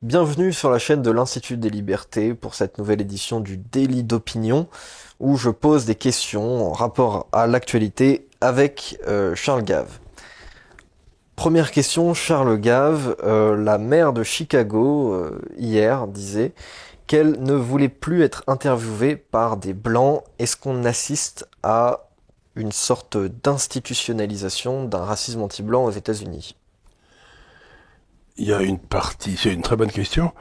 Bienvenue sur la chaîne de l'Institut des Libertés pour cette nouvelle édition du Délit d'opinion où je pose des questions en rapport à l'actualité avec Charles Gave. Première question, Charles Gave, la maire de Chicago hier disait qu'elle ne voulait plus être interviewée par des blancs. Est-ce qu'on assiste à une sorte d'institutionnalisation d'un racisme anti-blanc aux États-Unis? Il y a une partie, c'est une très bonne question,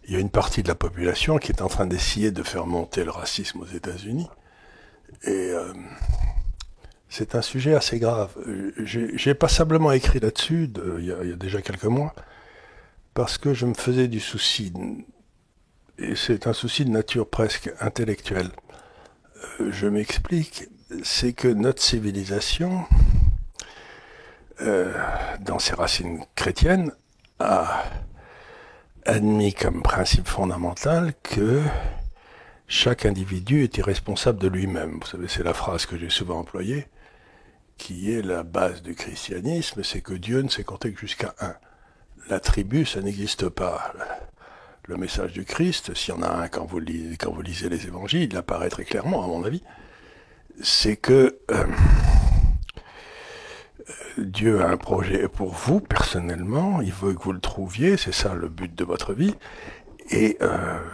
il y a une partie de la population qui est en train d'essayer de faire monter le racisme aux États-Unis. Et c'est un sujet assez grave. J'ai passablement écrit là-dessus il y a déjà quelques mois, parce que je me faisais du souci, et c'est un souci de nature presque intellectuelle. Je m'explique, c'est que notre civilisation, dans ses racines chrétiennes, a admis comme principe fondamental que chaque individu est irresponsable de lui-même. Vous savez, c'est la phrase que j'ai souvent employée, qui est la base du christianisme, c'est que Dieu ne sait compter que jusqu'à un. La tribu, ça n'existe pas. Le message du Christ, s'il y en a un quand vous lisez les évangiles, il apparaît très clairement, à mon avis, c'est que Dieu a un projet pour vous, personnellement, il veut que vous le trouviez, c'est ça le but de votre vie, et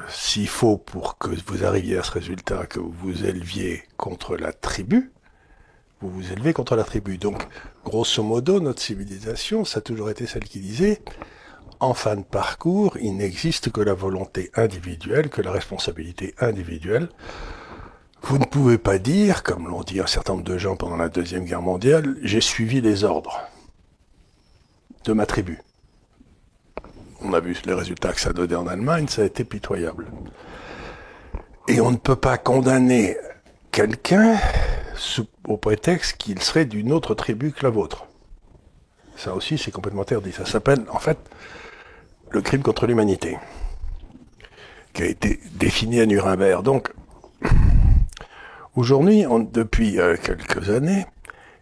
s'il faut, pour que vous arriviez à ce résultat, que vous vous éleviez contre la tribu, vous vous élevez contre la tribu. Donc, grosso modo, notre civilisation, ça a toujours été celle qui disait, en fin de parcours, il n'existe que la volonté individuelle, que la responsabilité individuelle. Vous ne pouvez pas dire, comme l'ont dit un certain nombre de gens pendant la Deuxième Guerre mondiale, j'ai suivi les ordres de ma tribu. On a vu les résultats que ça donnait en Allemagne, ça a été pitoyable. Et on ne peut pas condamner quelqu'un au prétexte qu'il serait d'une autre tribu que la vôtre. Ça aussi, c'est complètement interdit. Ça s'appelle, en fait, le crime contre l'humanité, qui a été défini à Nuremberg. Donc, aujourd'hui, depuis quelques années,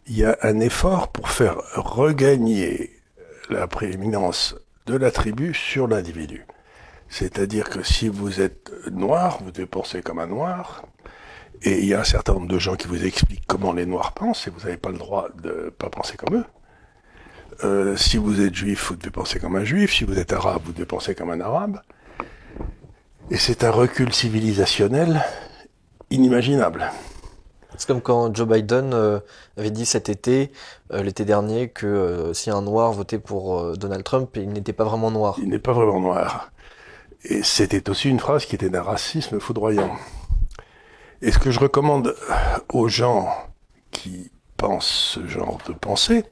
il y a un effort pour faire regagner la prééminence de la tribu sur l'individu. C'est-à-dire que si vous êtes noir, vous devez penser comme un noir, et il y a un certain nombre de gens qui vous expliquent comment les noirs pensent, et vous n'avez pas le droit de pas penser comme eux. Si vous êtes juif, vous devez penser comme un juif, si vous êtes arabe, vous devez penser comme un arabe. Et c'est un recul civilisationnel inimaginable. C'est comme quand Joe Biden avait dit cet été, l'été dernier, que si un noir votait pour Donald Trump, il n'était pas vraiment noir. Il n'est pas vraiment noir. Et c'était aussi une phrase qui était d'un racisme foudroyant. Et ce que je recommande aux gens qui pensent ce genre de pensée,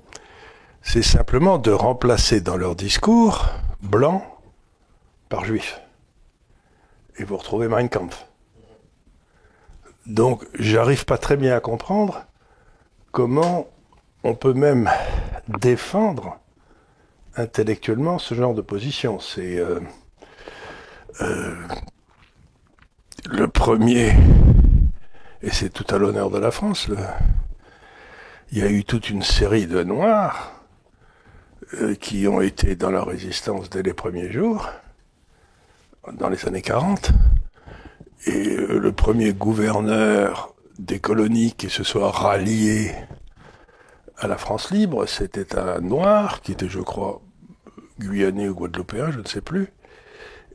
c'est simplement de remplacer dans leur discours blanc par juif. Et vous retrouvez Mein Kampf. Donc, j'arrive pas très bien à comprendre comment on peut même défendre intellectuellement ce genre de position. C'est le premier, et c'est tout à l'honneur de la France, il y a eu toute une série de Noirs qui ont été dans la résistance dès les premiers jours, dans les années 40, et le premier gouverneur des colonies qui se soit rallié à la France libre, c'était un Noir, qui était, je crois, guyanais ou guadeloupéen, je ne sais plus,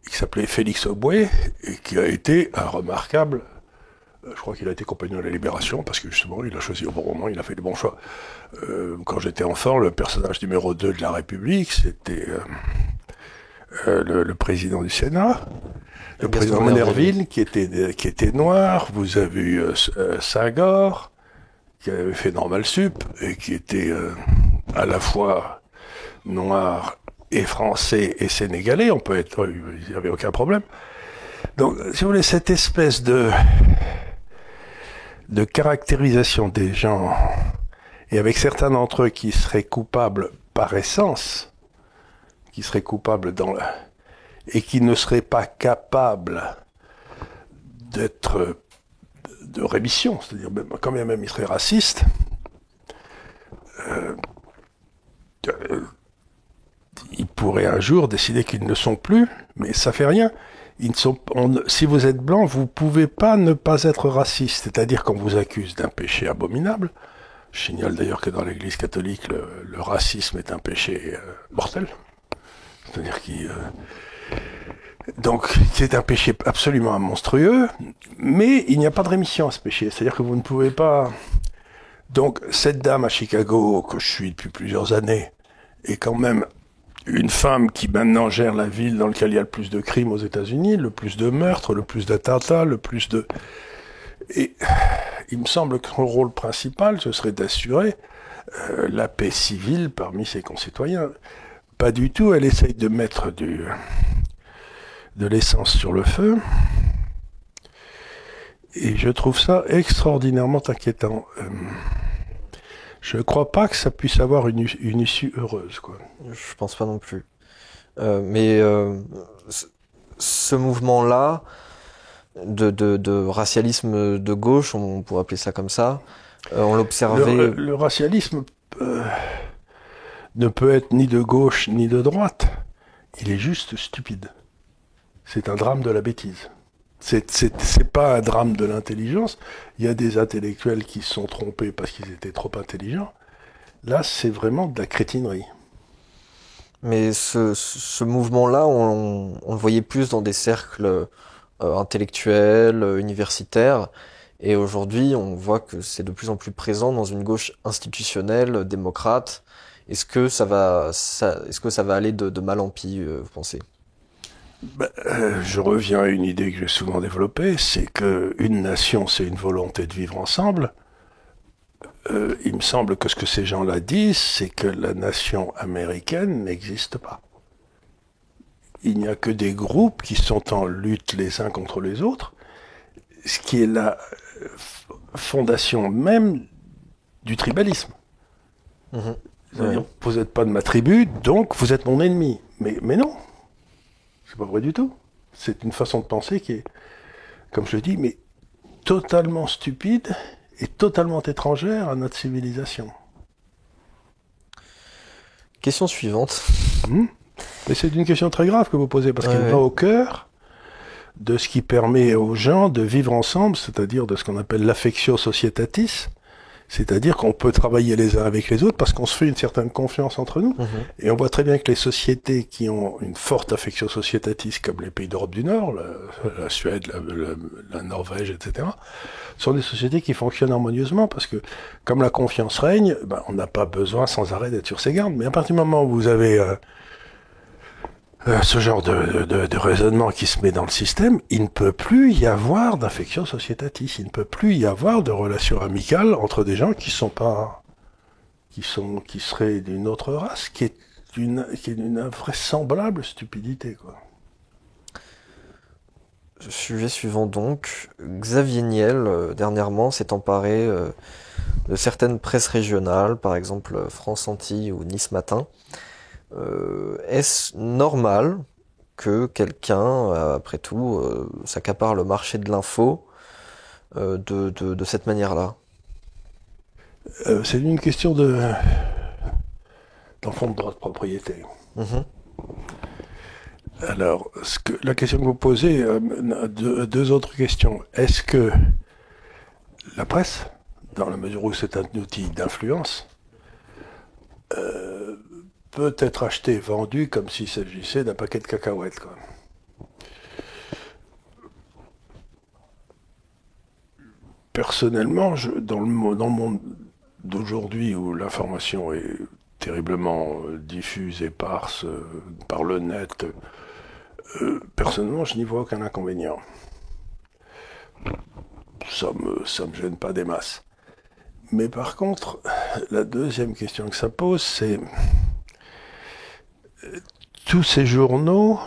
qui s'appelait Félix Aubois, et qui a été un remarquable, je crois qu'il a été compagnon de la Libération, parce que justement, il a choisi au bon moment, il a fait le bon choix. Quand j'étais enfant, le personnage numéro 2 de la République, c'était le président du Sénat, le président Monnerville, qui était noir. Vous avez eu Senghor, qui avait fait Normal Sup, et qui était à la fois noir et français et sénégalais. On peut être, il n'y avait aucun problème. Donc, si vous voulez, cette espèce de caractérisation des gens, et avec certains d'entre eux qui seraient coupables par essence, qui seraient coupables et qui ne seraient pas capables d'être de rémission, c'est-à-dire quand même ils seraient racistes, ils pourrait un jour décider qu'ils ne sont plus, mais ça fait rien. Si vous êtes blanc, vous pouvez pas ne pas être raciste. C'est-à-dire qu'on vous accuse d'un péché abominable. Je signale d'ailleurs que dans l'Église catholique, le racisme est un péché mortel. C'est-à-dire donc, c'est un péché absolument monstrueux, mais il n'y a pas de rémission à ce péché. C'est-à-dire que vous ne pouvez pas... Donc, cette dame à Chicago, que je suis depuis plusieurs années, est quand même une femme qui maintenant gère la ville dans laquelle il y a le plus de crimes aux États-Unis, le plus de meurtres, le plus d'attentats, le plus de... Et il me semble que son rôle principal, ce serait d'assurer la paix civile parmi ses concitoyens. Pas du tout, elle essaye de mettre de l'essence sur le feu. Et je trouve ça extraordinairement inquiétant. Je ne crois pas que ça puisse avoir une issue heureuse, quoi. Je pense pas non plus. Mais ce mouvement-là de racialisme de gauche, on pourrait appeler ça comme ça, on l'observait... Le racialisme ne peut être ni de gauche ni de droite. Il est juste stupide. C'est un drame de la bêtise. C'est pas un drame de l'intelligence. Il y a des intellectuels qui se sont trompés parce qu'ils étaient trop intelligents. Là, c'est vraiment de la crétinerie. Mais ce mouvement-là, on le voyait plus dans des cercles intellectuels, universitaires. Et aujourd'hui, on voit que c'est de plus en plus présent dans une gauche institutionnelle, démocrate. Est-ce que ça va aller de mal en pis, vous pensez? Je reviens à une idée que j'ai souvent développée, c'est qu'une nation, c'est une volonté de vivre ensemble. Il me semble que ce que ces gens-là disent, c'est que la nation américaine n'existe pas. Il n'y a que des groupes qui sont en lutte les uns contre les autres, ce qui est la fondation même du tribalisme. C'est-à-dire, vous n'êtes pas de ma tribu, donc vous êtes mon ennemi. Mais non, c'est pas vrai du tout. C'est une façon de penser qui est, comme je dis, mais totalement stupide et totalement étrangère à notre civilisation. Question suivante. Mais c'est une question très grave que vous posez, parce qu'elle va au cœur de ce qui permet aux gens de vivre ensemble, c'est-à-dire de ce qu'on appelle l'affectio societatis, c'est-à-dire qu'on peut travailler les uns avec les autres parce qu'on se fait une certaine confiance entre nous. Et on voit très bien que les sociétés qui ont une forte affectio societatis, comme les pays d'Europe du Nord, la Suède, la Norvège, etc., sont des sociétés qui fonctionnent harmonieusement parce que, comme la confiance règne, on n'a pas besoin sans arrêt d'être sur ses gardes. Mais à partir du moment où vous avez ce genre de raisonnement qui se met dans le système, il ne peut plus y avoir d'affection societatis, il ne peut plus y avoir de relations amicales entre des gens qui seraient d'une autre race, qui est d'une invraisemblable stupidité, quoi. Sujet suivant donc. Xavier Niel, dernièrement, s'est emparé de certaines presses régionales, par exemple France Antilles ou Nice Matin. Est-ce normal que quelqu'un, après tout, s'accapare le marché de l'info de cette manière-là? C'est une question d'enfant de droit de propriété. Alors, la question que vous posez, deux autres questions. Est-ce que la presse, dans la mesure où c'est un outil d'influence, peut être acheté, vendu comme s'il s'agissait d'un paquet de cacahuètes, quoi. Personnellement, dans le monde d'aujourd'hui où l'information est terriblement diffuse, éparse par le net, personnellement, je n'y vois aucun inconvénient. Ça me gêne pas des masses. Mais par contre, la deuxième question que ça pose, c'est tous ces journaux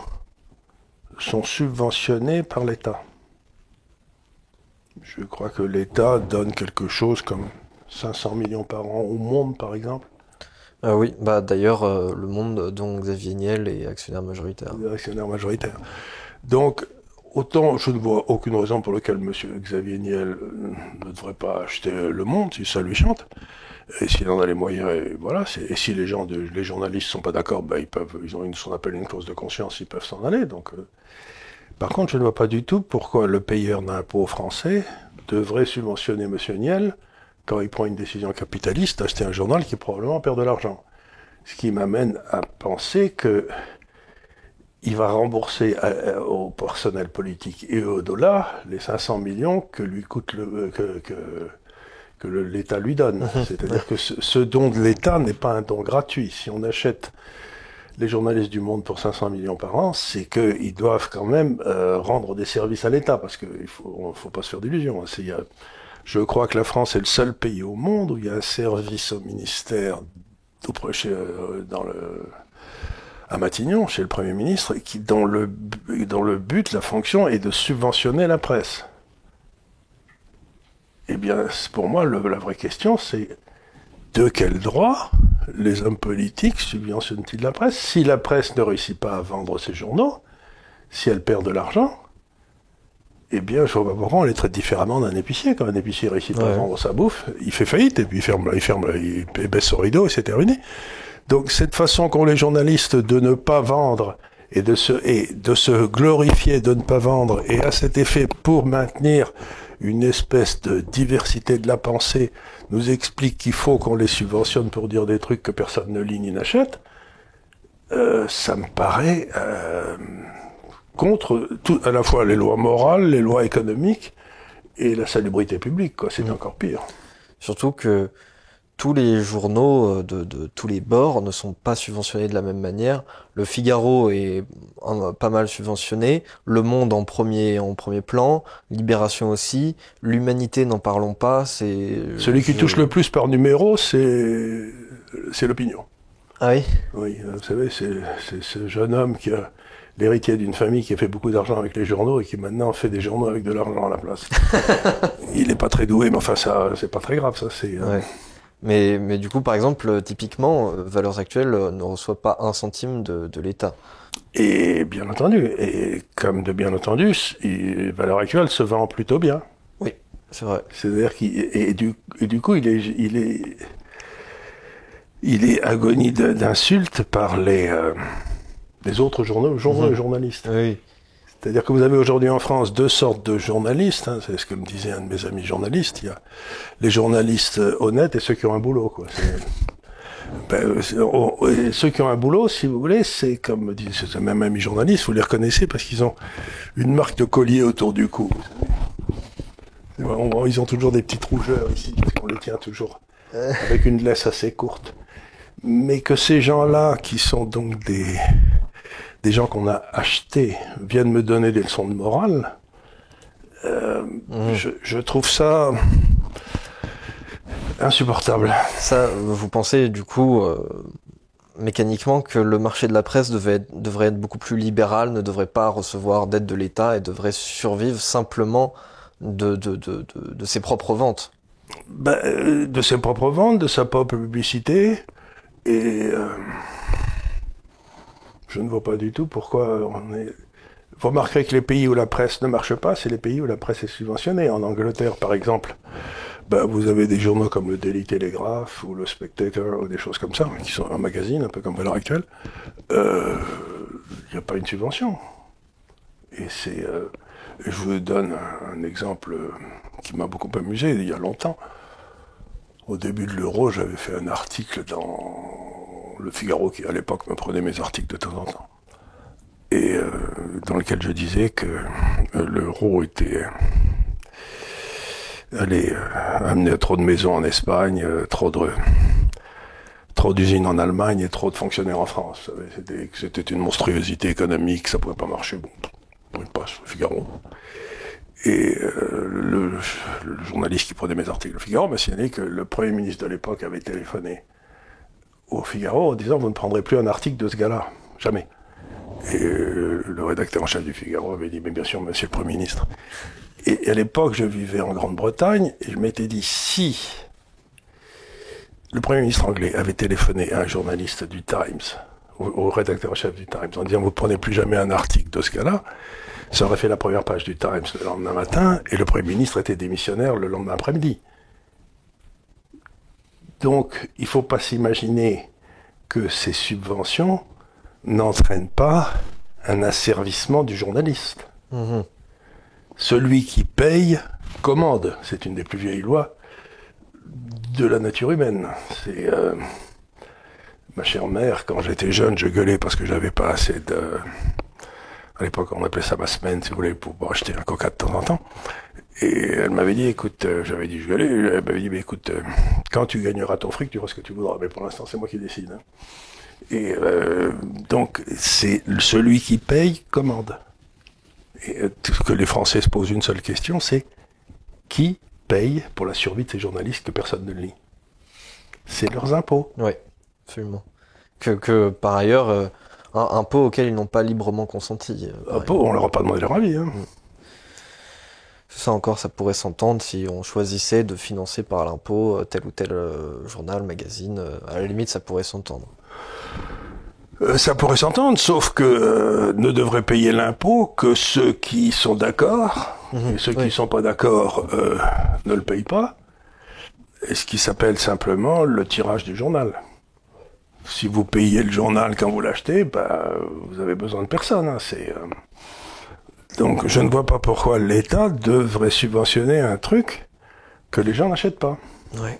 sont subventionnés par l'État. Je crois que l'État donne quelque chose comme 500 millions par an au Monde, par exemple. Oui, d'ailleurs, Le Monde, dont Xavier Niel est actionnaire majoritaire. Actionnaire majoritaire. Donc, autant je ne vois aucune raison pour laquelle M. Xavier Niel ne devrait pas acheter Le Monde, si ça lui chante. Et s'il en a les moyens, et voilà. Et si les journalistes sont pas d'accord, ils ont ce qu'on appelle une clause de conscience, ils peuvent s'en aller. Donc, par contre, je ne vois pas du tout pourquoi le payeur d'impôts français devrait subventionner M. Niel quand il prend une décision capitaliste d'acheter un journal qui probablement perd de l'argent. Ce qui m'amène à penser que il va rembourser au personnel politique et au dollar les 500 millions que lui coûte que l'État lui donne. C'est-à-dire que ce don de l'État n'est pas un don gratuit. Si on achète les journalistes du Monde pour 500 millions par an, c'est qu'ils doivent quand même rendre des services à l'État, parce qu'il faut pas se faire d'illusions. Je crois que la France est le seul pays au monde où il y a un service au ministère à Matignon, chez le Premier ministre, dont le but, la fonction, est de subventionner la presse. Eh bien, pour moi, la vraie question, c'est de quel droit les hommes politiques subventionnent-ils la presse? Si la presse ne réussit pas à vendre ses journaux, si elle perd de l'argent, eh bien, je vois pas pourquoi on les traite différemment d'un épicier. Quand un épicier réussit pas à vendre sa bouffe, il fait faillite, et puis il baisse son rideau et c'est terminé. Donc, cette façon qu'ont les journalistes de ne pas vendre et de se glorifier de ne pas vendre, et à cet effet, pour maintenir une espèce de diversité de la pensée, nous explique qu'il faut qu'on les subventionne pour dire des trucs que personne ne lit ni n'achète, ça me paraît contre à la fois les lois morales, les lois économiques et la salubrité publique, quoi. C'est encore pire. Surtout que tous les journaux de tous les bords ne sont pas subventionnés de la même manière. Le Figaro est pas mal subventionné, Le Monde en premier plan, Libération aussi, l'Humanité, n'en parlons pas. Celui qui touche le plus par numéro, c'est l'Opinion. Ah oui. Oui, vous savez, c'est ce jeune homme qui a l'héritier d'une famille qui a fait beaucoup d'argent avec les journaux et qui maintenant fait des journaux avec de l'argent à la place. Il est pas très doué, mais enfin ça, c'est pas très grave, ça. Ouais. Mais du coup, par exemple, typiquement, Valeurs Actuelles ne reçoit pas un centime de l'État. Et bien entendu, Valeurs Actuelles se vend plutôt bien. Oui, c'est vrai. C'est-à-dire du coup, il est agonie d'insultes par les autres journalistes. Oui. C'est-à-dire que vous avez aujourd'hui en France deux sortes de journalistes, c'est ce que me disait un de mes amis journalistes. Il y a les journalistes honnêtes et ceux qui ont un boulot, quoi. Ceux qui ont un boulot, si vous voulez, c'est comme me dit ce même ami journaliste, vous les reconnaissez parce qu'ils ont une marque de collier autour du cou. Ils ont toujours des petites rougeurs ici, parce qu'on les tient toujours avec une laisse assez courte. Mais que ces gens-là, qui sont donc des gens qu'on a achetés, viennent me donner des leçons de morale, je trouve ça insupportable. Ça, vous pensez du coup mécaniquement que le marché de la presse devrait être beaucoup plus libéral, ne devrait pas recevoir d'aide de l'État et devrait survivre simplement de ses propres ventes? De ses propres ventes, de sa propre publicité, et je ne vois pas du tout pourquoi on est... Vous remarquerez que les pays où la presse ne marche pas, c'est les pays où la presse est subventionnée. En Angleterre, par exemple, vous avez des journaux comme le Daily Telegraph ou le Spectator ou des choses comme ça, qui sont un magazine, un peu comme Valeurs Actuelles. Il n'y a pas une subvention. Et je vous donne un exemple qui m'a beaucoup amusé il y a longtemps. Au début de l'euro, j'avais fait un article dans le Figaro, qui à l'époque me prenait mes articles de temps en temps, et dans lequel je disais que l'euro allait amener trop de maisons en Espagne, trop d'usines en Allemagne et trop de fonctionnaires en France. C'était une monstruosité économique, ça pouvait pas marcher. Bon, il passe le Figaro. Et le journaliste qui prenait mes articles au Figaro m'a signalé que le Premier ministre de l'époque avait téléphoné au Figaro en disant « Vous ne prendrez plus un article de ce gars-là, jamais ». Et le rédacteur en chef du Figaro avait dit « Mais bien sûr, monsieur le Premier ministre ». Et à l'époque, je vivais en Grande-Bretagne, et je m'étais dit, si le Premier ministre anglais avait téléphoné à un journaliste du Times, au rédacteur en chef du Times, en disant « Vous ne prenez plus jamais un article de ce gars-là », ça aurait fait la première page du Times le lendemain matin, et le Premier ministre était démissionnaire le lendemain après-midi. Donc, il ne faut pas s'imaginer que ces subventions n'entraînent pas un asservissement du journaliste. Mhm. Celui qui paye commande. C'est une des plus vieilles lois de la nature humaine. C'est ma chère mère, quand j'étais jeune, je gueulais parce que j'avais pas assez de... À l'époque, on appelait ça ma semaine, si vous voulez, pour acheter un coca de temps en temps. Et elle m'avait dit, écoute, j'avais dit, je gueulais, elle m'avait dit, mais écoute, quand tu gagneras ton fric, tu feras ce que tu voudras. Mais pour l'instant, c'est moi qui décide. Hein. Et donc, c'est celui qui paye commande. Et ce que les Français se posent une seule question, c'est qui paye pour la survie de ces journalistes que personne ne lit? C'est leurs impôts. Oui, absolument. Que par ailleurs, un impôt auquel ils n'ont pas librement consenti. Impôts, on leur a pas demandé leur avis. Hein. Ça encore, ça pourrait s'entendre si on choisissait de financer par l'impôt tel ou tel journal, magazine. À la limite, ça pourrait s'entendre. Ça pourrait s'entendre, sauf que ne devraient payer l'impôt que ceux qui sont d'accord, et ceux qui sont pas d'accord ne le payent pas, et ce qui s'appelle simplement le tirage du journal. Si vous payez le journal quand vous l'achetez, bah, vous avez besoin de personne. Hein, Donc je ne vois pas pourquoi l'État devrait subventionner un truc que les gens n'achètent pas. Ouais.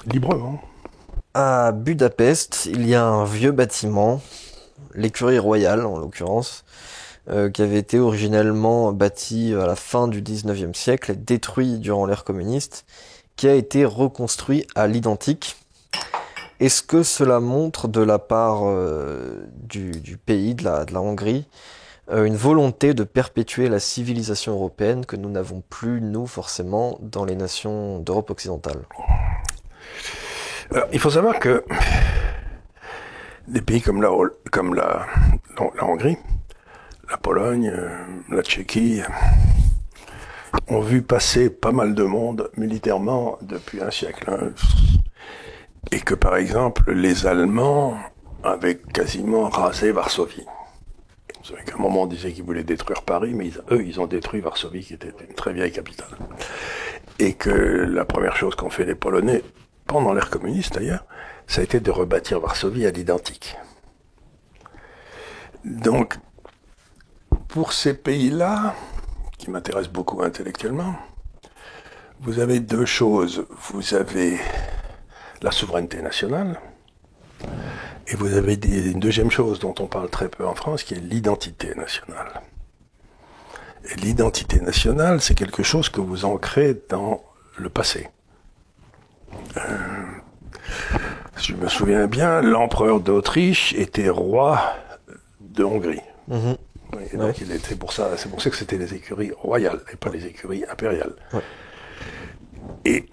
Librement. À Budapest, il y a un vieux bâtiment, l'écurie royale en l'occurrence, qui avait été originellement bâti à la fin du 19e siècle et détruit durant l'ère communiste, qui a été reconstruit à l'identique. Est-ce que cela montre de la part du pays, de la Hongrie, une volonté de perpétuer la civilisation européenne que nous n'avons plus, nous, forcément, dans les nations d'Europe occidentale? Alors, il faut savoir que des pays comme la Hongrie, la Pologne, la Tchéquie, ont vu passer pas mal de monde militairement depuis un siècle. Hein. Et que, par exemple, les Allemands avaient quasiment rasé Varsovie. Vous savez qu'à un moment, on disait qu'ils voulaient détruire Paris, mais ils ont détruit Varsovie, qui était une très vieille capitale. Et que la première chose qu'ont fait les Polonais, pendant l'ère communiste d'ailleurs, ça a été de rebâtir Varsovie à l'identique. Donc, pour ces pays-là, qui m'intéressent beaucoup intellectuellement, vous avez deux choses. Vous avez la souveraineté nationale, et vous avez une deuxième chose dont on parle très peu en France, qui est l'identité nationale. Et l'identité nationale, c'est quelque chose que vous ancrez dans le passé. Je me souviens bien, l'empereur d'Autriche était roi de Hongrie. Mmh. Et donc c'est pour ça que c'était les écuries royales et pas les écuries impériales. Ouais. Et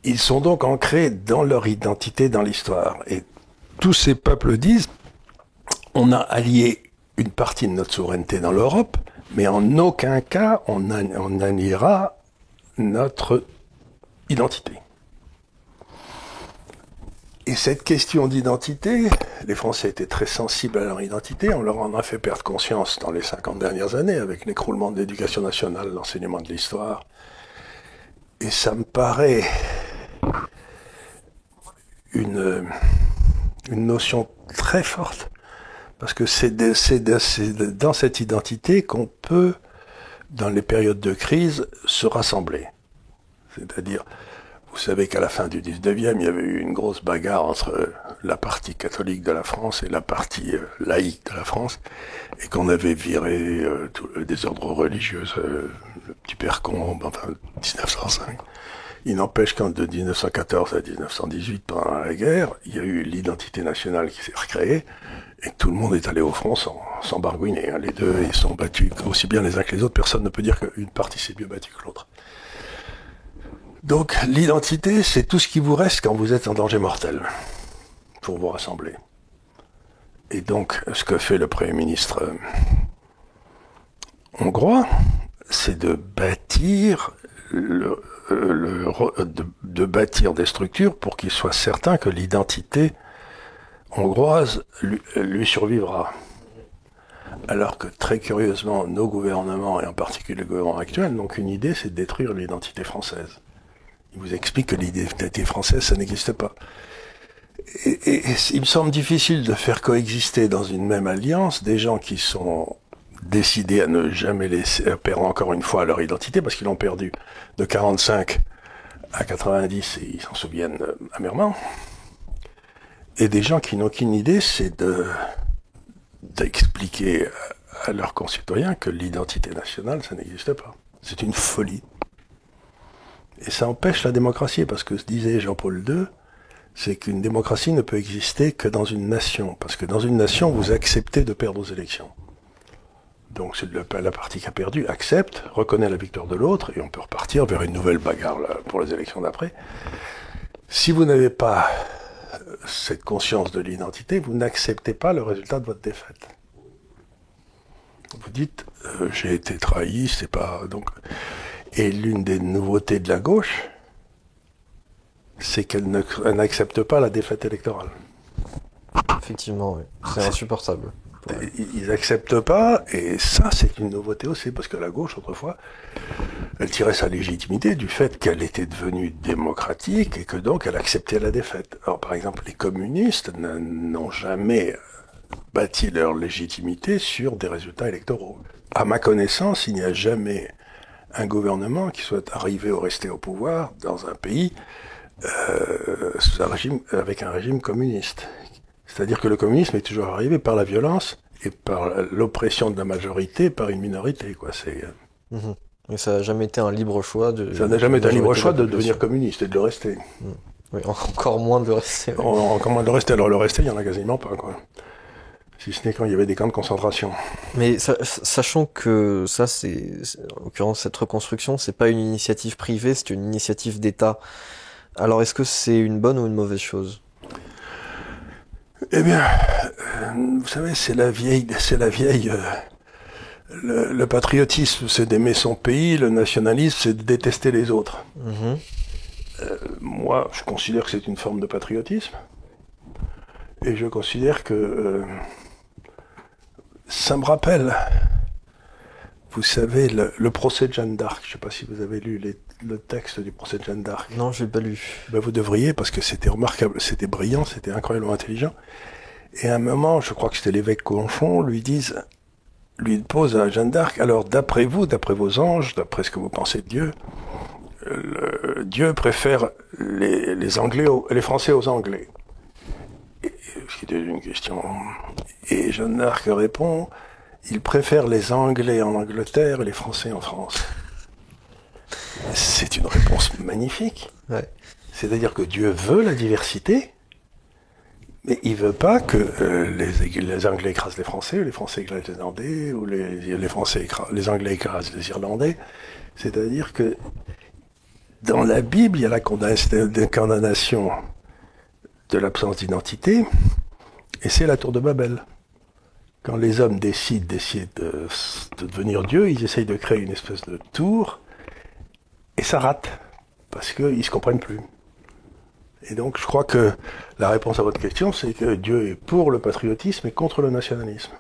ils sont donc ancrés dans leur identité, dans l'histoire. Et tous ces peuples disent, on a allié une partie de notre souveraineté dans l'Europe, mais en aucun cas on alliera notre identité. Et cette question d'identité, les Français étaient très sensibles à leur identité, on leur en a fait perdre conscience dans les 50 dernières années avec l'écroulement de l'éducation nationale, l'enseignement de l'histoire. Et ça me paraît une notion très forte, parce que c'est dans cette identité qu'on peut, dans les périodes de crise, se rassembler. C'est-à-dire, vous savez qu'à la fin du 19e, il y avait eu une grosse bagarre entre la partie catholique de la France et la partie laïque de la France, et qu'on avait viré des ordres religieux, le petit père Combe, enfin 1905. Il n'empêche qu'en de 1914 à 1918, pendant la guerre, il y a eu l'identité nationale qui s'est recréée, et que tout le monde est allé au front sans barguiner. Hein. Les deux, ils sont battus aussi bien les uns que les autres. Personne ne peut dire qu'une partie s'est mieux battue que l'autre. Donc, l'identité, c'est tout ce qui vous reste quand vous êtes en danger mortel, pour vous rassembler. Et donc, ce que fait le Premier ministre hongrois, c'est de bâtir de bâtir des structures pour qu'il soit certain que l'identité hongroise lui survivra. Alors que très curieusement, nos gouvernements, et en particulier le gouvernement actuel, n'ont qu'une idée, c'est de détruire l'identité française. Il vous explique que l'identité française, ça n'existe pas. Et il me semble difficile de faire coexister dans une même alliance des gens qui sont décidés à ne jamais perdre encore une fois leur identité, parce qu'ils l'ont perdu de 45 à 90 et ils s'en souviennent amèrement, et des gens qui n'ont qu'une idée, c'est d'expliquer à leurs concitoyens que l'identité nationale, ça n'existe pas. C'est une folie. Et ça empêche la démocratie, parce que, disait Jean-Paul II, c'est qu'une démocratie ne peut exister que dans une nation. Parce que dans une nation, vous acceptez de perdre aux élections. Donc la partie qui a perdu accepte, reconnaît la victoire de l'autre, et on peut repartir vers une nouvelle bagarre là, pour les élections d'après. Si vous n'avez pas cette conscience de l'identité, vous n'acceptez pas le résultat de votre défaite. Vous dites, j'ai été trahi, c'est pas... donc. Et l'une des nouveautés de la gauche, c'est qu'elle n'accepte pas la défaite électorale. Effectivement, oui. C'est insupportable. Ils n'acceptent pas, et ça c'est une nouveauté aussi, parce que la gauche, autrefois, elle tirait sa légitimité du fait qu'elle était devenue démocratique, et que donc elle acceptait la défaite. Alors par exemple, les communistes n'ont jamais bâti leur légitimité sur des résultats électoraux. À ma connaissance, il n'y a jamais un gouvernement qui soit arrivé ou resté au pouvoir dans un pays sous un régime, avec un régime communiste. C'est-à-dire que le communisme est toujours arrivé par la violence et par l'oppression de la majorité par une minorité, quoi. C'est. Mais ça n'a jamais été un libre choix de. Ça n'a jamais été un libre choix de devenir communiste et de le rester. Oui, encore moins de le rester. Oui. Encore moins de le rester. Alors le rester, il y en a quasiment pas, quoi. Si ce n'est quand il y avait des camps de concentration. Mais sachant que ça, en l'occurrence, cette reconstruction, c'est pas une initiative privée, c'est une initiative d'État. Alors, est-ce que c'est une bonne ou une mauvaise chose? Eh bien, vous savez, c'est la vieille. Le patriotisme, c'est d'aimer son pays. Le nationalisme, c'est de détester les autres. Moi, je considère que c'est une forme de patriotisme. Et je considère que ça me rappelle, vous savez, le procès de Jeanne d'Arc. Je ne sais pas si vous avez lu le texte du procès de Jeanne d'Arc. Non, je l'ai pas lu. Ben, vous devriez, parce que c'était remarquable, c'était brillant, c'était incroyablement intelligent. Et à un moment, je crois que c'était l'évêque Conchon, lui pose à Jeanne d'Arc, alors d'après vous, d'après vos anges, d'après ce que vous pensez de Dieu, Dieu préfère les Français aux Anglais. Ce qui était une question. Et Jeanne d'Arc répond, il préfère les Anglais en Angleterre et les Français en France. C'est une réponse magnifique. Ouais. C'est-à-dire que Dieu veut la diversité, mais il veut pas que les Anglais écrasent les Français, ou les Français écrasent les Irlandais, ou les Anglais écrasent les Irlandais. C'est-à-dire que dans la Bible, il y a la condamnation de l'absence d'identité, et c'est la tour de Babel. Quand les hommes décident de devenir Dieu, ils essayent de créer une espèce de tour, et ça rate, parce qu'ils se comprennent plus. Et donc je crois que la réponse à votre question, c'est que Dieu est pour le patriotisme et contre le nationalisme.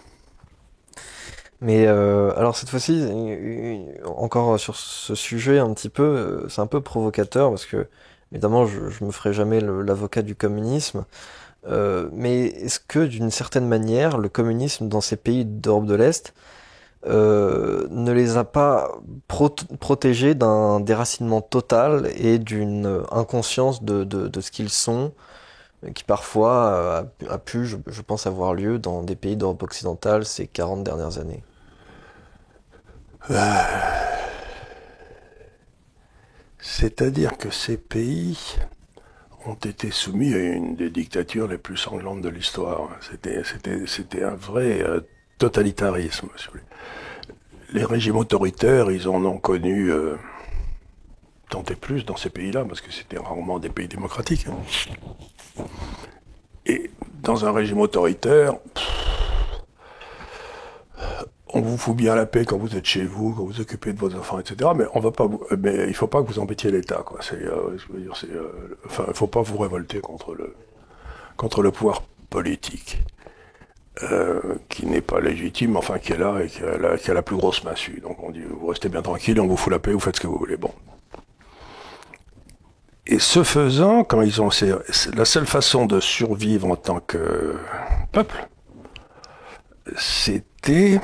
Mais alors cette fois-ci, encore sur ce sujet un petit peu, c'est un peu provocateur parce que évidemment je me ferai jamais l'avocat du communisme, mais est-ce que d'une certaine manière le communisme dans ces pays d'Europe de l'Est ne les a pas protégés d'un déracinement total et d'une inconscience de ce qu'ils sont, qui parfois a pu, je pense, avoir lieu dans des pays d'Europe occidentale ces 40 dernières années? C'est-à-dire que ces pays ont été soumis à une des dictatures les plus sanglantes de l'histoire. C'était un vrai totalitarisme. Les régimes autoritaires, ils en ont connu tant et plus dans ces pays-là, parce que c'était rarement des pays démocratiques. Et dans un régime autoritaire, on vous fout bien la paix quand vous êtes chez vous, quand vous occupez de vos enfants, etc. Mais il faut pas que vous embêtiez l'État, quoi. Il faut pas vous révolter contre le pouvoir politique, qui n'est pas légitime, enfin qui est là et qui a la plus grosse massue. Donc on dit, vous restez bien tranquille, on vous fout la paix, vous faites ce que vous voulez. Bon. Et ce faisant, quand c'est la seule façon de survivre en tant que peuple, c'était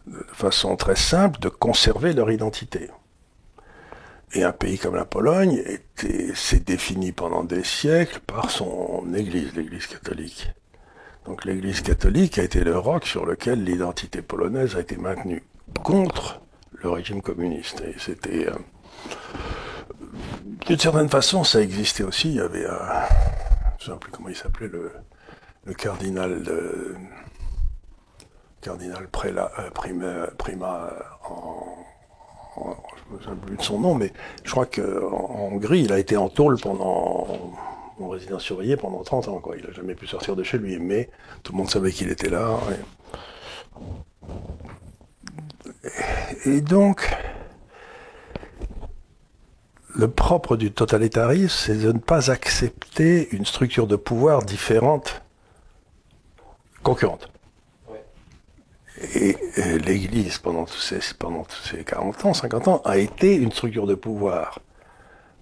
de façon très simple de conserver leur identité. Et un pays comme la Pologne s'est défini pendant des siècles par son église, l'église catholique. Donc l'église catholique a été le roc sur lequel l'identité polonaise a été maintenue contre le régime communiste. Et c'était... d'une certaine façon, ça existait aussi. Il y avait je ne sais plus comment il s'appelait, le cardinal Prima je me souviens plus de son nom, mais je crois qu'en Hongrie, il a été en tôle en résidence surveillée pendant 30 ans, quoi. Il n'a jamais pu sortir de chez lui, mais tout le monde savait qu'il était là. Et donc, le propre du totalitarisme, c'est de ne pas accepter une structure de pouvoir différente, concurrente. Et l'Église, pendant tous ces 40 ans, 50 ans, a été une structure de pouvoir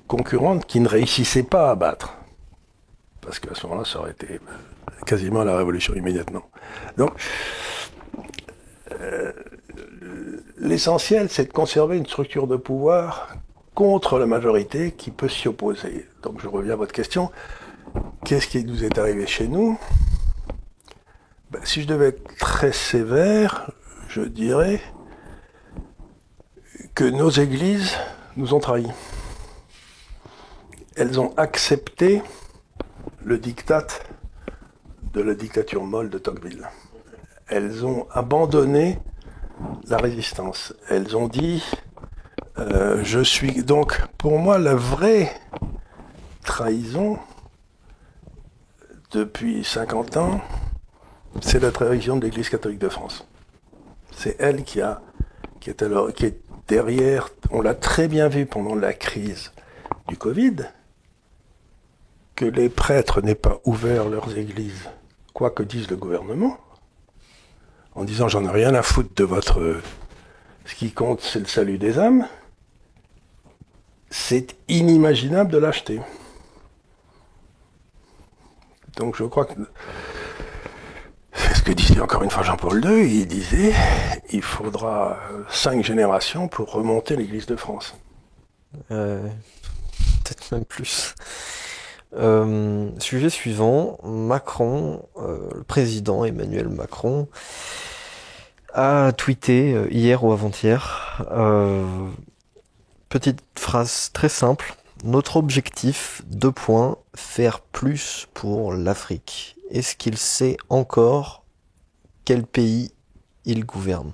concurrente qui ne réussissait pas à battre. Parce qu'à ce moment-là, ça aurait été quasiment la révolution immédiatement. Donc, l'essentiel, c'est de conserver une structure de pouvoir contre la majorité qui peut s'y opposer. Donc, je reviens à votre question. Qu'est-ce qui nous est arrivé chez nous ? Si je devais être très sévère, je dirais que nos églises nous ont trahis. Elles ont accepté le diktat de la dictature molle de Tocqueville. Elles ont abandonné la résistance. Elles ont dit je suis... Donc, pour moi, la vraie trahison, depuis 50 ans, c'est la trahison de l'Église catholique de France. C'est elle qui est derrière. On l'a très bien vu pendant la crise du Covid, que les prêtres n'aient pas ouvert leurs églises, quoi que dise le gouvernement, en disant j'en ai rien à foutre de votre... Ce qui compte, c'est le salut des âmes. C'est inimaginable de l'acheter. Donc je crois que... C'est ce que disait encore une fois Jean-Paul II, il disait il faudra 5 générations pour remonter l'Église de France. Peut-être même plus. Sujet suivant, Macron, le président Emmanuel Macron, a tweeté hier ou avant-hier, petite phrase très simple, notre objectif, 2 points, faire plus pour l'Afrique. Est-ce qu'il sait encore quel pays il gouverne ?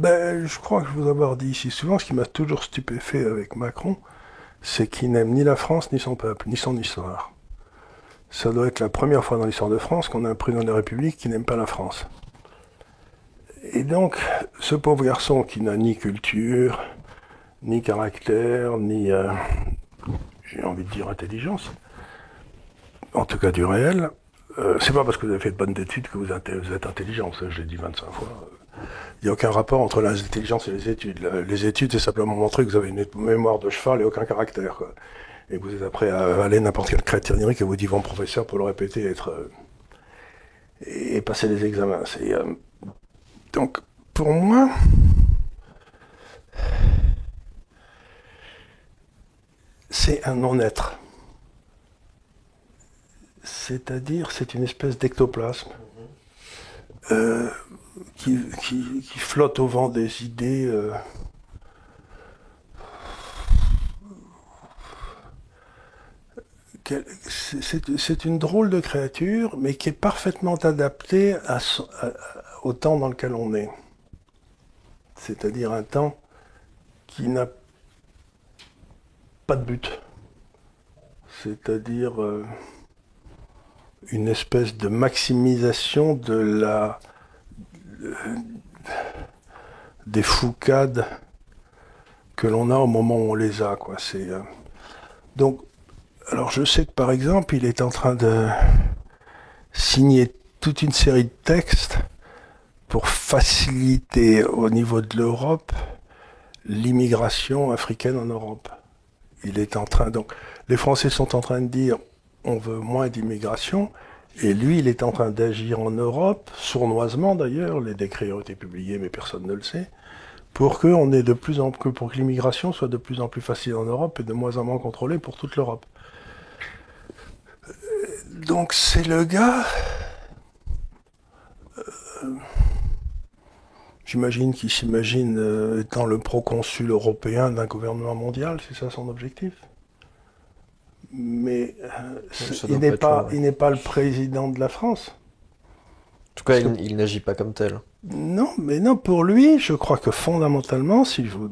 Je crois que je vous avoir dit ici souvent, ce qui m'a toujours stupéfait avec Macron, c'est qu'il n'aime ni la France, ni son peuple, ni son histoire. Ça doit être la première fois dans l'histoire de France qu'on a un président de la République qui n'aime pas la France. Et donc, ce pauvre garçon qui n'a ni culture, ni caractère, ni, j'ai envie de dire, intelligence, en tout cas du réel, c'est pas parce que vous avez fait de bonnes études que vous êtes intelligent, ça je l'ai dit 25 fois. Il n'y a aucun rapport entre l'intelligence et les études. Les études, c'est simplement montrer que vous avez une mémoire de cheval et aucun caractère, quoi. Et que vous êtes prêt à avaler n'importe quelle crétinerie que vous dit bon professeur pour le répéter et passer les examens. Donc, pour moi, c'est un non-être. C'est-à-dire, c'est une espèce d'ectoplasme qui flotte au vent des idées c'est une drôle de créature, mais qui est parfaitement adaptée au temps dans lequel on est. C'est-à-dire un temps qui n'a pas de but. C'est-à-dire une espèce de maximisation des foucades que l'on a au moment où on les a, quoi. Donc, alors je sais que par exemple, il est en train de signer toute une série de textes pour faciliter au niveau de l'Europe l'immigration africaine en Europe. il est en train... Donc, les Français sont en train de dire on veut moins d'immigration, et lui, il est en train d'agir en Europe, sournoisement d'ailleurs, les décrets ont été publiés, mais personne ne le sait, pour que l'immigration soit de plus en plus facile en Europe et de moins en moins contrôlée pour toute l'Europe. Donc c'est le gars, j'imagine qu'il s'imagine étant le proconsul européen d'un gouvernement mondial, c'est ça son objectif. Mais il n'est pas le président de la France. En tout cas, il n'agit pas comme tel. Non, mais non, pour lui, je crois que fondamentalement, si vous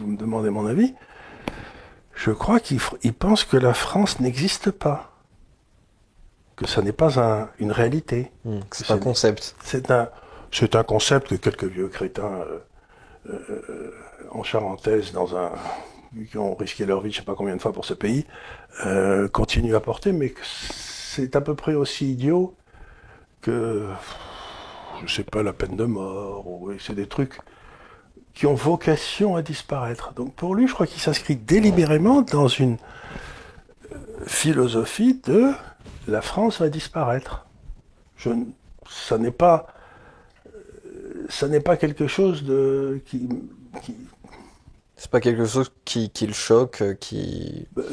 me demandez mon avis, je crois qu'il pense que la France n'existe pas. Que ça n'est pas une réalité. C'est un concept. C'est un concept que quelques vieux crétins en charentaise, qui ont risqué leur vie je ne sais pas combien de fois pour ce pays, continuent à porter, mais c'est à peu près aussi idiot que, je sais pas, la peine de mort, c'est des trucs qui ont vocation à disparaître. Donc pour lui, je crois qu'il s'inscrit délibérément dans une philosophie de la France va disparaître. Ça n'est pas quelque chose qui c'est pas quelque chose qui le choque,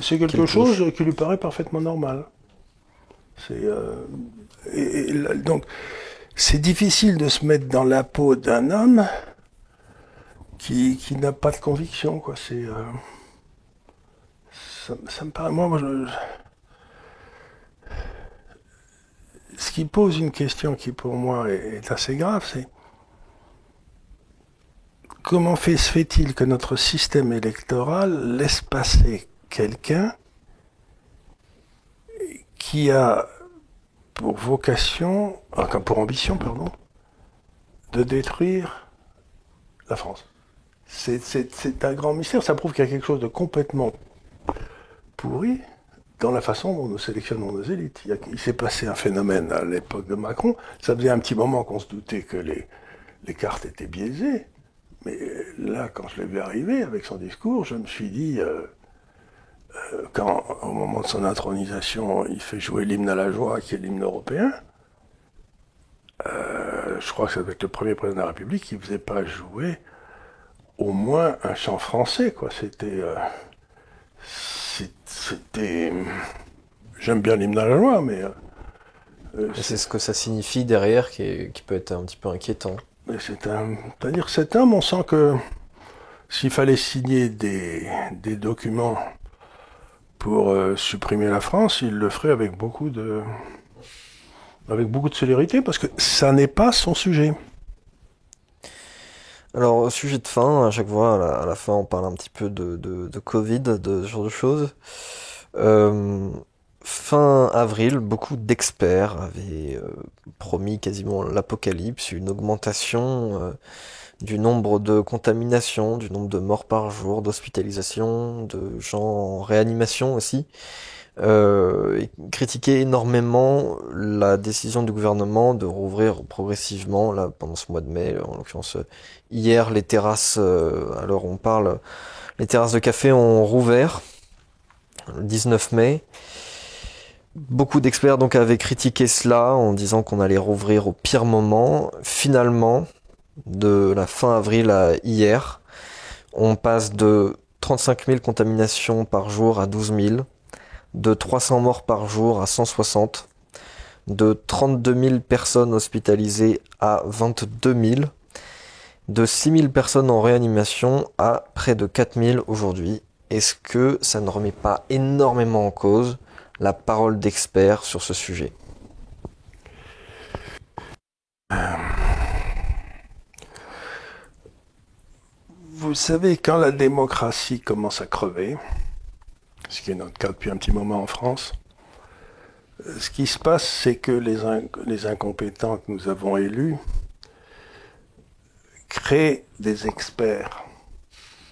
c'est quelque chose qui lui paraît parfaitement normal. Donc, c'est difficile de se mettre dans la peau d'un homme qui n'a pas de conviction, quoi. Ça me paraît, ce qui pose une question qui, pour moi, est assez grave, c'est comment se fait-il que notre système électoral laisse passer quelqu'un qui a pour ambition, de détruire la France. C'est un grand mystère, ça prouve qu'il y a quelque chose de complètement pourri dans la façon dont nous sélectionnons nos élites. Il s'est passé un phénomène à l'époque de Macron, ça faisait un petit moment qu'on se doutait que les cartes étaient biaisées, mais là, quand je l'ai vu arriver avec son discours, je me suis dit... quand, au moment de son intronisation, il fait jouer l'hymne à la joie, qui est l'hymne européen, je crois que ça devait être le premier président de la République qui ne faisait pas jouer au moins un chant français, quoi. C'était... J'aime bien l'hymne à la joie, mais... c'est ce que ça signifie derrière qui peut être un petit peu inquiétant. C'est-à-dire, cet homme, on sent que s'il fallait signer des documents pour supprimer la France, il le ferait avec beaucoup de célérité, parce que ça n'est pas son sujet. Alors, au sujet de fin, à chaque fois, à la fin, on parle un petit peu de Covid, de ce genre de choses. Fin avril, beaucoup d'experts avaient promis quasiment l'apocalypse, une augmentation du nombre de contaminations, du nombre de morts par jour, d'hospitalisations, de gens en réanimation aussi. Et critiquaient énormément la décision du gouvernement de rouvrir progressivement, là, pendant ce mois de mai, en l'occurrence hier, les terrasses, à l'heure où on parle, les terrasses de café ont rouvert, le 19 mai. Beaucoup d'experts donc avaient critiqué cela en disant qu'on allait rouvrir au pire moment. Finalement, de la fin avril à hier, on passe de 35 000 contaminations par jour à 12 000, de 300 morts par jour à 160, de 32 000 personnes hospitalisées à 22 000, de 6 000 personnes en réanimation à près de 4 000 aujourd'hui. Est-ce que ça ne remet pas énormément en cause la parole d'experts sur ce sujet ? Vous savez, quand la démocratie commence à crever, ce qui est notre cas depuis un petit moment en France, ce qui se passe, c'est que les incompétents que nous avons élus créent des experts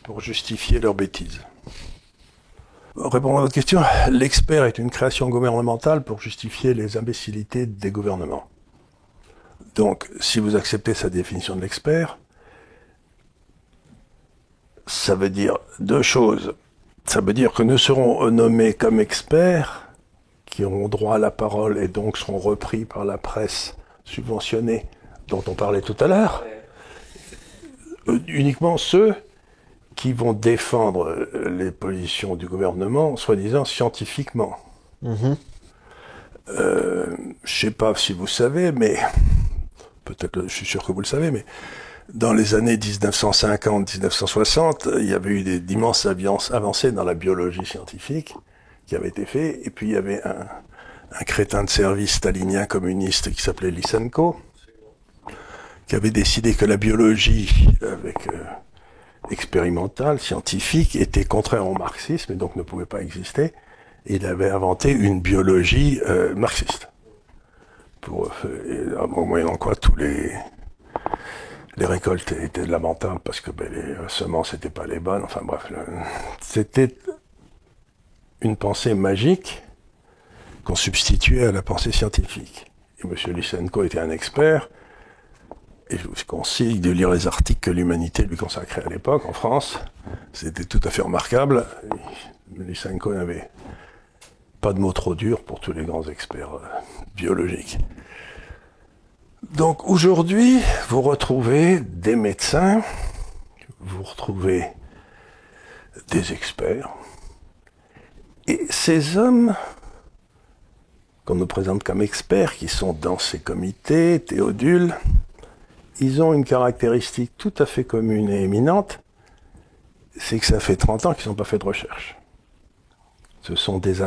pour justifier leurs bêtises. Répondant à votre question, l'expert est une création gouvernementale pour justifier les imbécilités des gouvernements. Donc, si vous acceptez sa définition de l'expert, ça veut dire deux choses. Ça veut dire que ne seront nommés comme experts qui auront droit à la parole et donc seront repris par la presse subventionnée dont on parlait tout à l'heure, uniquement ceux qui vont défendre les positions du gouvernement, soi-disant scientifiquement. Je sais pas si vous savez, mais peut-être, je suis sûr que vous le savez, mais dans les années 1950-1960, il y avait eu d'immenses avancées dans la biologie scientifique qui avaient été faites, et puis il y avait un crétin de service stalinien communiste qui s'appelait Lysenko, qui avait décidé que la biologie expérimentale, scientifique, était contraire au marxisme et donc ne pouvait pas exister. Et il avait inventé une biologie marxiste. Moyennant quoi tous les récoltes étaient lamentables parce que les semences n'étaient pas les bonnes. Enfin bref, c'était une pensée magique qu'on substituait à la pensée scientifique. Et M. Lysenko était un expert. Et je vous conseille de lire les articles que l'Humanité lui consacrait à l'époque, en France. C'était tout à fait remarquable. Lysenko n'avait pas de mots trop durs pour tous les grands experts biologiques. Donc aujourd'hui, vous retrouvez des médecins, vous retrouvez des experts. Et ces hommes qu'on nous présente comme experts, qui sont dans ces comités, Théodule, ils ont une caractéristique tout à fait commune et éminente, c'est que ça fait 30 ans qu'ils n'ont pas fait de recherche. Ce sont des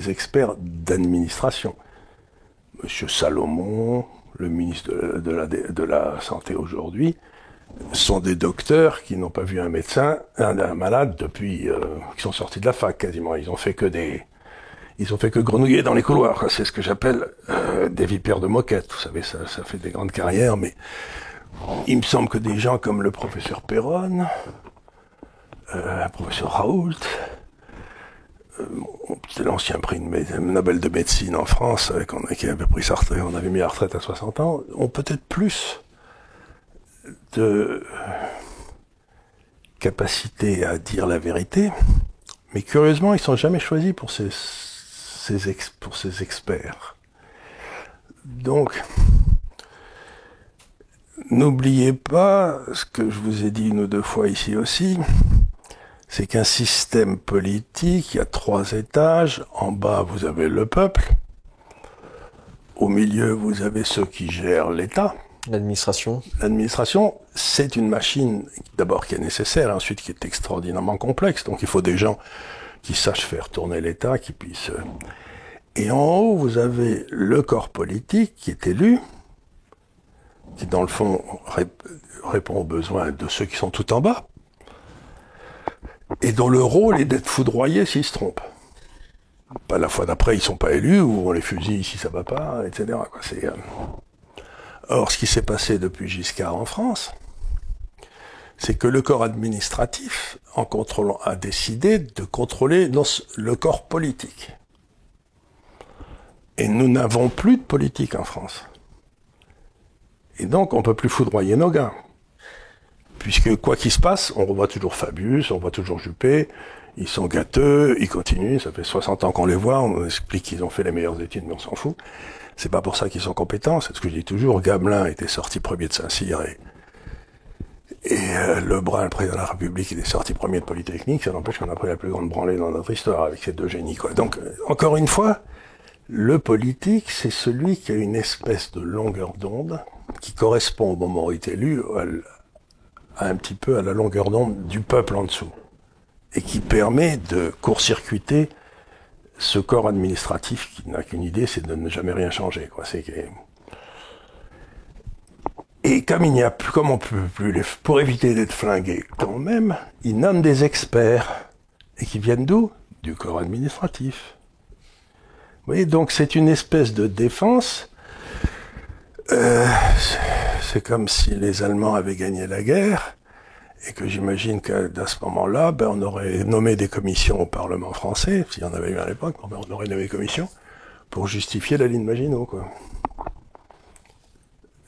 experts d'administration. Monsieur Salomon, le ministre de la Santé aujourd'hui, sont des docteurs qui n'ont pas vu un médecin, un malade depuis qu'ils sont sortis de la fac quasiment. Ils ont fait que grenouiller dans les couloirs. C'est ce que j'appelle des vipères de moquette. Vous savez, ça fait des grandes carrières, mais il me semble que des gens comme le professeur Perron, le professeur Raoult, c'est l'ancien prix Nobel de médecine en France, qui avait pris sa retraite, on avait mis la retraite à 60 ans, ont peut-être plus de capacité à dire la vérité, mais curieusement, ils ne sont jamais choisis pour ces experts. Donc, n'oubliez pas ce que je vous ai dit une ou deux fois ici aussi, c'est qu'un système politique, il y a 3 étages. En bas, vous avez le peuple. Au milieu, vous avez ceux qui gèrent l'État. L'administration. L'administration, c'est une machine, d'abord qui est nécessaire, ensuite qui est extraordinairement complexe. Donc il faut des gens qui sachent faire tourner l'État, qui puissent... Et en haut, vous avez le corps politique qui est élu, qui dans le fond répond aux besoins de ceux qui sont tout en bas, et dont le rôle est d'être foudroyé s'ils se trompent. Pas la fois d'après, ils sont pas élus, ou on les fusille si ça va pas, etc. Or, ce qui s'est passé depuis Giscard en France, c'est que le corps administratif, en contrôlant, a décidé de contrôler le corps politique. Et nous n'avons plus de politique en France. Et donc, on peut plus foudroyer nos gars. Puisque quoi qu'il se passe, on revoit toujours Fabius, on voit toujours Juppé, ils sont gâteux, ils continuent, ça fait 60 ans qu'on les voit, on nous explique qu'ils ont fait les meilleures études, mais on s'en fout. C'est pas pour ça qu'ils sont compétents, c'est ce que je dis toujours, Gamelin était sorti premier de Saint-Cyr et Lebrun, le président de la République, il est sorti premier de Polytechnique, ça n'empêche qu'on a pris la plus grande branlée dans notre histoire avec ces deux génies, quoi. Donc, encore une fois, le politique, c'est celui qui a une espèce de longueur d'onde qui correspond au moment où il est élu un petit peu à la longueur d'onde du peuple en dessous et qui permet de court-circuiter ce corps administratif qui n'a qu'une idée, c'est de ne jamais rien changer, quoi. Et comme il n'y a plus, comme on peut plus pour éviter d'être flingué quand même, ils nomment des experts et qui viennent d'où? Du corps administratif. Vous voyez, donc c'est une espèce de défense. C'est comme si les Allemands avaient gagné la guerre et que j'imagine qu'à ce moment-là, on aurait nommé des commissions au Parlement français, s'il y en avait eu à l'époque, on aurait nommé des commissions pour justifier la ligne Maginot, quoi.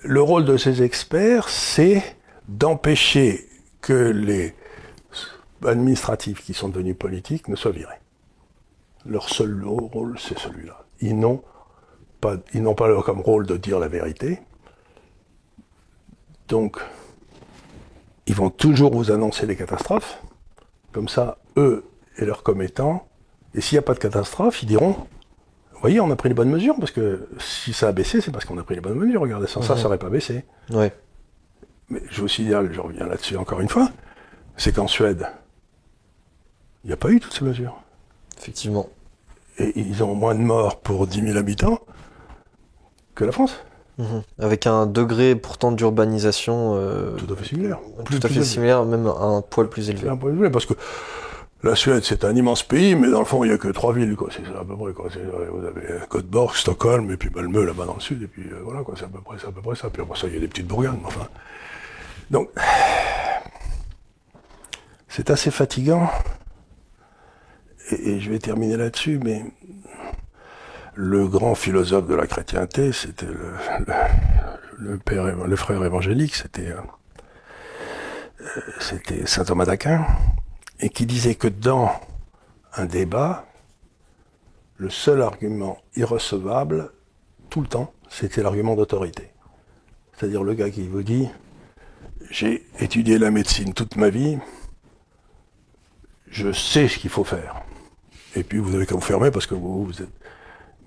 Le rôle de ces experts, c'est d'empêcher que administratifs qui sont devenus politiques ne soient virés. Leur seul rôle, c'est celui-là. Ils n'ont pas comme rôle de dire la vérité. Donc, ils vont toujours vous annoncer des catastrophes. Comme ça, eux et leurs commettants, et s'il n'y a pas de catastrophe, ils diront, vous voyez, on a pris les bonnes mesures, parce que si ça a baissé, c'est parce qu'on a pris les bonnes mesures. Regardez, sans ça n'aurait pas baissé. Ouais. Mais je vous signale, je reviens là-dessus encore une fois, c'est qu'en Suède, il n'y a pas eu toutes ces mesures. Effectivement. Et ils ont moins de morts pour 10 000 habitants que la France. Avec un degré pourtant d'urbanisation Tout à fait similaire. tout à fait similaire, même un poil plus élevé. Un poil plus élevé, parce que la Suède, c'est un immense pays, mais dans le fond, il n'y a que 3 villes, quoi. C'est ça, à peu près, quoi. Vous avez Göteborg, Stockholm, et puis Malmö, là-bas dans le sud, et puis voilà, quoi. C'est à peu près ça. Puis après ça, il y a des petites bourgades, mais enfin. Donc, c'est assez fatigant. Et je vais terminer là-dessus, mais le grand philosophe de la chrétienté, c'était le frère évangélique, c'était saint Thomas d'Aquin, et qui disait que dans un débat, le seul argument irrecevable, tout le temps, c'était l'argument d'autorité. C'est-à-dire le gars qui vous dit « J'ai étudié la médecine toute ma vie, je sais ce qu'il faut faire. » Et puis vous avez qu'à vous fermer parce que vous êtes...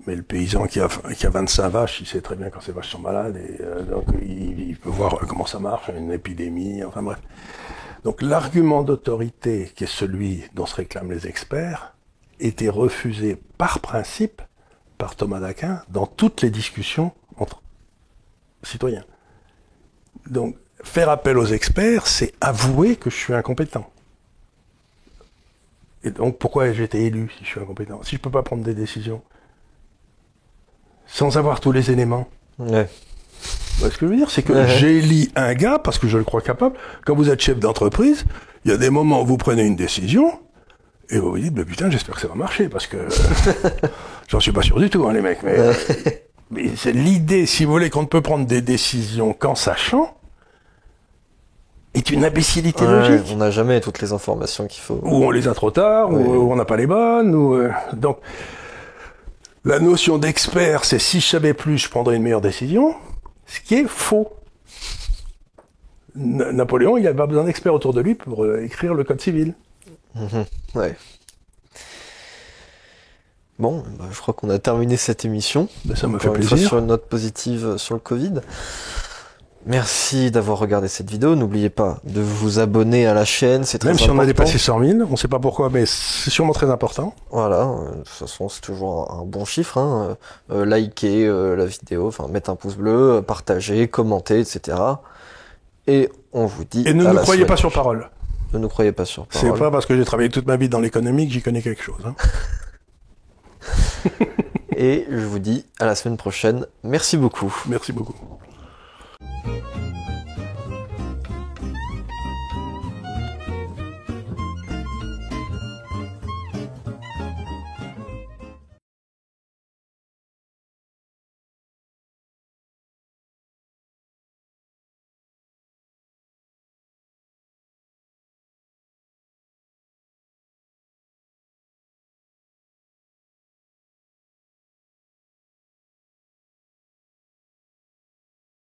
Mais le paysan qui a 25 vaches, il sait très bien quand ces vaches sont malades, et donc il peut voir comment ça marche, une épidémie, enfin bref. Donc l'argument d'autorité, qui est celui dont se réclament les experts, était refusé par principe par Thomas d'Aquin dans toutes les discussions entre citoyens. Donc faire appel aux experts, c'est avouer que je suis incompétent. Et donc pourquoi j'ai été élu si je suis incompétent? Si je ne peux pas prendre des décisions sans avoir tous les éléments. Ouais. Ce que je veux dire, c'est que j'élis un gars parce que je le crois capable. Quand vous êtes chef d'entreprise, il y a des moments où vous prenez une décision et vous vous dites, putain, j'espère que ça va marcher parce que j'en suis pas sûr du tout, hein, les mecs. Mais c'est l'idée, si vous voulez, qu'on ne peut prendre des décisions qu'en sachant, est une imbécilité logique. On n'a jamais toutes les informations qu'il faut. Ou on les a trop tard, ou on n'a pas les bonnes, donc... La notion d'expert, c'est si je savais plus, je prendrais une meilleure décision, ce qui est faux. Napoléon, il n'avait pas besoin d'experts autour de lui pour écrire le code civil. Ouais. Bon, je crois qu'on a terminé cette émission. Ça me fait Encore une plaisir. fois, sur une note positive sur le Covid. Merci d'avoir regardé cette vidéo. N'oubliez pas de vous abonner à la chaîne, c'est très important. Même si on a dépassé 100 000, on ne sait pas pourquoi, mais c'est sûrement très important. Voilà, de toute façon c'est toujours un bon chiffre. Hein. Likez la vidéo, enfin mettre un pouce bleu, partager, commenter, etc. Et on vous dit. Et ne nous croyez pas sur parole. Ne nous croyez pas sur parole. C'est pas parce que j'ai travaillé toute ma vie dans l'économie que j'y connais quelque chose. Hein. Et je vous dis à la semaine prochaine. Merci beaucoup. Merci beaucoup.